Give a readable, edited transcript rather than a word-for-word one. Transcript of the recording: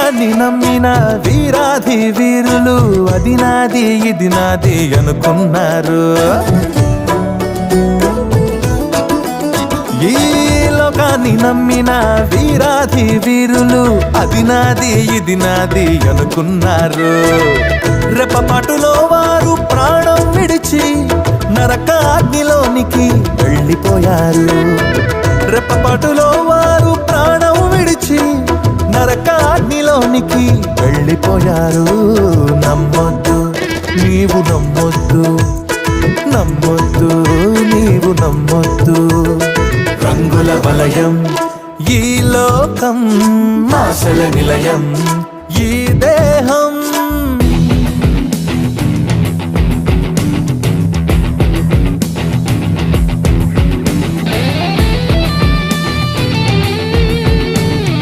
లోకాన్ని నమ్మిన వీరాధి వీరులు అది నాది ఇది నాది అనుకున్నారు. ఈ లోకాన్ని నమ్మిన వీరాధి వీరులు అది నాది ఇది నాది అనుకున్నారు. రెప్పపాటులో వారు ప్రాణం విడిచి నరకాగ్నిలోనికి వెళ్ళిపోయారు. రెప్పపాటులో వారు ప్రాణం విడిచి నరకాగ్నిలోనికి వెళ్ళిపోయారు. నమ్మొద్దు నీవు నమ్మొద్దు, నమ్మొద్దు నీవు నమ్మొద్దు. రంగుల వలయం ఈ లోకం, ఆశల నిలయం ఈ దేహం,